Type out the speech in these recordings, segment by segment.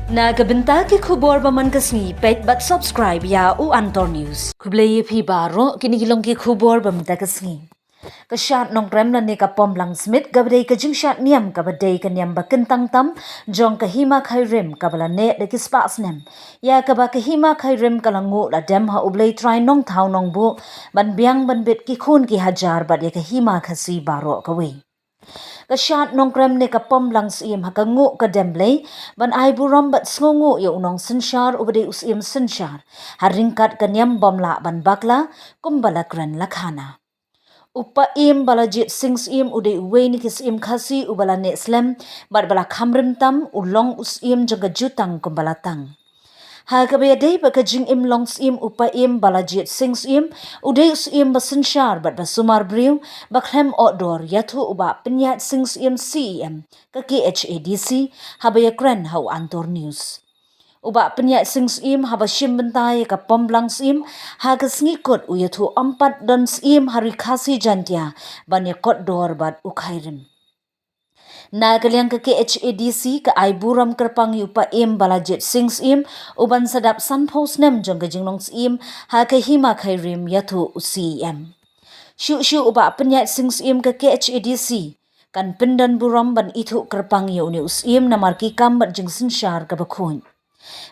Nagabenta ki khubor baman kasni pet but subscribe ya u Antor News. Kublay phi baro kinigilong ki khubor bamta kasni. Kashat nong prem na ne ka pomlang smith gabdei ka jingshat niam ka badei ka niam bakintang tam jong ka hima Khyrim ka bala ne de ki spas nem. Ya ka ba ka hima Khyrim ka langu la dem ha ublay try nong thau nong bu ban biang ban bit ki khun ki hajar bad ya ka hima khasi baro ka we. Kashat nong krem ne kapom lang Syiem hakangu ka demble ban ai buram bat sngongu yo nong sinshar ubade Syiem sinshar haringkat kanyam bomla ban bakla kumbala kren lakhana upa im balajit sing Syiem ude uwe ni Syiem khasi ubala ne slam bat bala khamrim tam ulong Syiem jaga jutang kumbala tang ha kabaya baka jing im long Syiem upa im balajit sing Syiem ude Syiem basinshar bat basumar briu bakhem odor yathu uba penyat sing Syiem Syiem ka KHasi habaya kren hau Antor News uba penyat sing Syiem haba shim bentai ka pomblang Syiem ha ka snigkot uyathu ampat dan Syiem hari khasi jantia ban yakot dor bat Khyrim Nagaliang ka KHasi ka ay buram kerpang yupa im balajit sing Syiem uban sadap sanpos nem jong ka jinglong Syiem ha ka hima Khyrim yathu Syiem. Shu uba penyat sing Syiem ka KHasi kan pendan buram ban ithu kerpang yu ni Syiem na marki kam bat jing sinshar ka bakhun.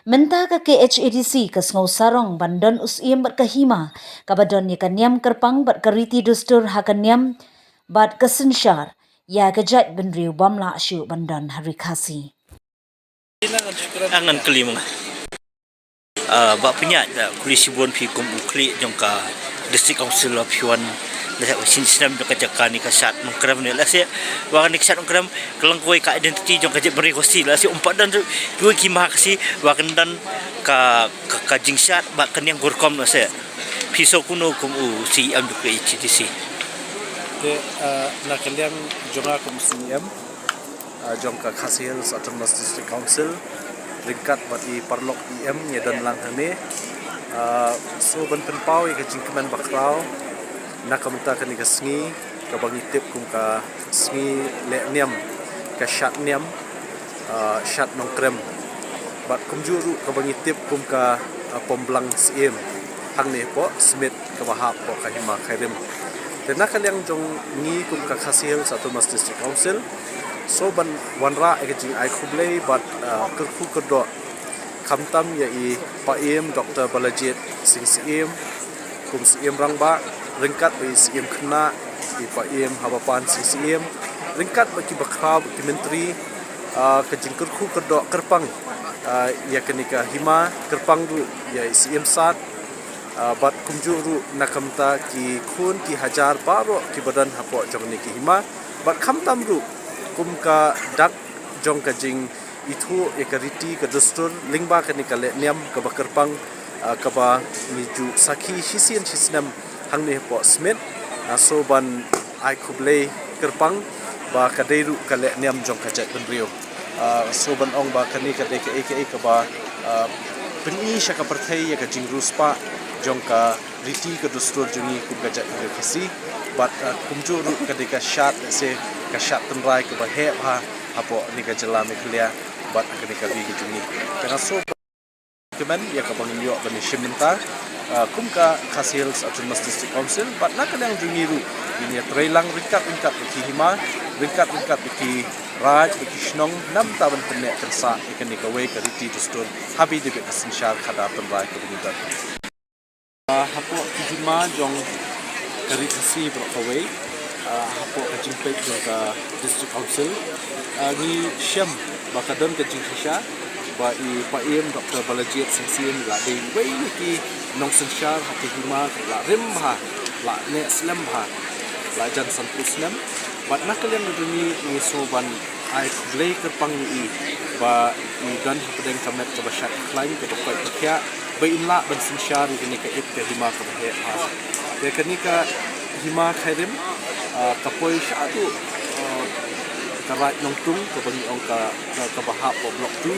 Menta ka KHasi ka sngaw sarong bandan Syiem bat ka hima ka badon ni kanyam kerpang bat kariti dustur ha kanyam bat ka sinshar ya kejat benriu bamla syu bandan hari khasi. Angan kelima. Bak penyat kulisi bon pi kum ukli jongka district council of Hywan dah sin sistem jongka jakani kasat mengkram ni lah se wa ni kasat mengkram kelang koi ka identity jongka je beri kosi lah se umpat dan dua kimah kasi wa kendan ka jingsat bak kenyang gurkom lah se piso kuno kum si am jongka ICTC nak kalian jonga kum Syiem jongka KHasi Autonomous District Council ringkat bagi parlok IM nya dan lang hane so ban penpau ya jingkeman bakrau nak kamta kan ka sngi ka bangi tip kum ka sngi le niam ka shat niam shat nong krem bat kum juru ka bangi tip kum ka pomblang Syiem hang ne po smith ka bahap po ka hima Khyrim dan nak kalian jong ngi kum ka KHasi Autonomous District Council so ban wanra jing ai khublei bat kerku kedok kamtam ya i paim Dr. Balajit sing Syiem kum Syiem rangba ringkat bi Syiem khna i paim habapan sing Syiem ringkat baki bakrab ki menteri ke jing kerku kedok kerpang ya kenika hima kerpang du ya Syiem sat bat kumjuru nakamta ki khun ki hajar baro ki badan hapo jong ni ki hima bat kamtam du kum ka dak jong ka jing itu ekariti ka dustur lingba ka nikale niam ka bakerpang ka ba miju sakhi hisien hisnam hangni po smith so ban ai khublei kerpang ba ka deiru ka le niam jong ka jat benrio so ban ong ba ka ni ka de ka ka ba peni sha ka perthai ya ka jing ruspa jong ka riti ka dustur jungi kum ka jat KHasi but kumju ru ka de ka shat se ka shat tenrai ka ba he ha apo ni ka jela me khlia bat ka ni ka bi jungi kana so kemen ya ka bang yo ban shiminta kum ka KHasi Autonomous District Council but nak kadang jungi ru ini trailang ringkat ki hima ringkat ki raj ki shnong nam taban penne kersa ikan ni ka we ka riti dustur habi de ka sinshar khada tenrai ka bi dar hapo ki hima jong kari KHasi berkawai hapo kajing pek juga district council ni Syiem bakadon kajing hisha ba i paim Dr. Balajit sing Syiem la dei wei ki nong sinshar hati hima la rim ha la ne slam ha la jan sampus nam bat nakalian duni ni soban ai blei kerpang ni ba i gan pedeng kamet ka bashat klaim ke dokoi kya ba inla ban sinshar ni ka it ke hima ka he ha ya kenika hima Khyrim kapoi syatu karat nongtung ke bagi ong ka bahap po blok tu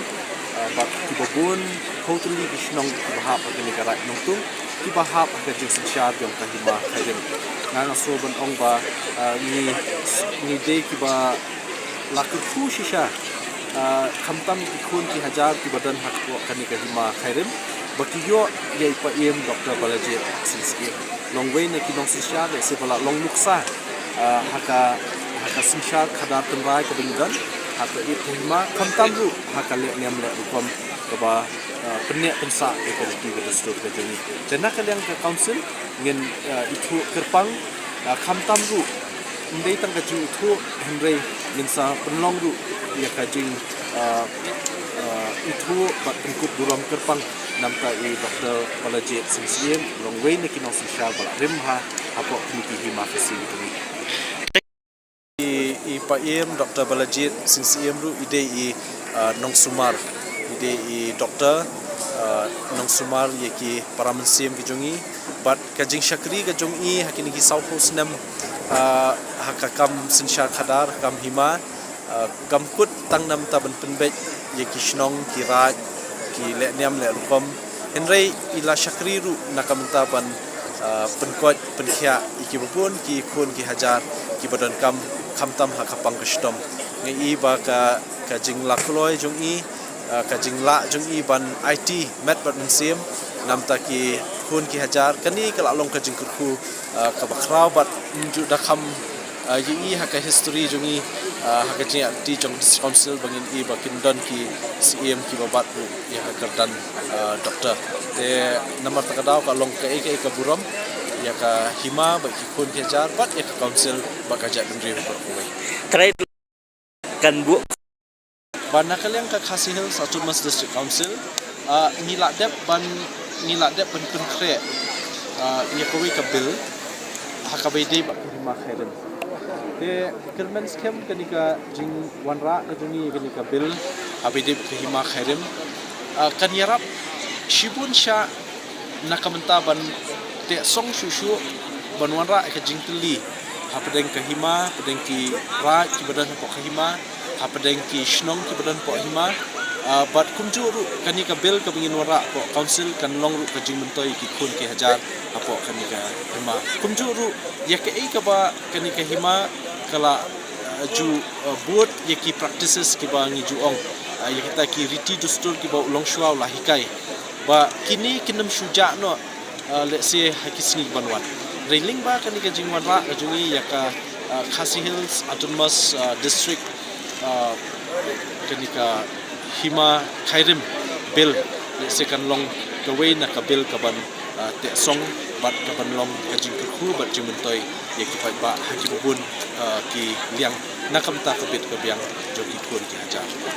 bat kibabun totally isnong bahap ke ni karat nongtung ki bahap ke jing sinshar jong ka hima Khyrim nga so ban ong ba ni de ki ba laku shisha kamtam ki khun ki hajar ki badan hak ko kani ka hima Khyrim bakiyo ye pa em Dr. Balajit Syiem longway ne ki nong sisya le se bala long nuksa haka simsha khadar tenrai ka bingan haka it hima kamtam ru haka le nyam le rukom kaba penyak pensa ke ki ke dastur ke jeni jana kaliang ke council ngin itu kerpang kamtam ru ndai tang ka ju itu henrei ngin sa penlong ru ya kajing itu bat pengkup duram kerpang namta Dr. Balajit Syiem longway ne kinong sisya bala rimha apo ki hima facility ni pa em Dr. Balajit Syiem ru ide nong sumar ide doktor nong sumar ye ki paramensim ki jongi but kajing syakri ka jongi hakini ki sau hosnam hakakam sinsha khadar kam hima kam kut tang nam ta ban penbet ye ki shnong ki raj ki le niam le rukom henrei ila syakri ru nakamta ban penkot penkhia iki bupun ki khun ki hajar ki badan kam kamtam hakapang kastom ngai ba ka kajing lakloi jongi kajing la jongi ban IT met bat mensim namta ki khun ki hajar kani kala long kajing kurku ka bakrau bat ju dakam yi haka history jongi haka jing ti jong council bangin bakin don ki Syiem ki babat ya kerdan doktor te namar takadau ka long ka ka buram ya ka hima ba ki khun ki hajar bat ya ka council bakaja bendri berkuai try kan bu Bana kalian ke KHasi Autonomous District Council nilak dep ban penkre ia kowe ke bill hakabede ba hima Khyrim de kermen skem kenika jing wanra ke juni kenika bill abede ke hima Khyrim kan yarap shibun sha nakamenta ban te song shushu ban wanra ke jing teli hapadeng ke hima padeng ki ra ki badan ko ke hima hapadeng ki shnong ki badan po hima bat kumju ru kani ka bill ka bingin wara po council kan long ru ka jing mentoi ki khun ki hajar apo kani ka hima kumju ru ya ke ka ba kani ka hima kala ju buat ya ki practices ki ba ngi juong ya kita ki riti dustur ki ba ulong shwa la hikai ba kini kinam shuja no let's say hakisni banwan railing ba kani ka jing wara ka jungi ya ka KHasi Hills Autonomous District kenika hima Khyrim bill sekan long kaway na ka bill kaban te song bat kaban long kajing kurku bat jimentoy ye kipat ba hakibubun ki liang nakamta kabit kabyang jogi kun ki hajar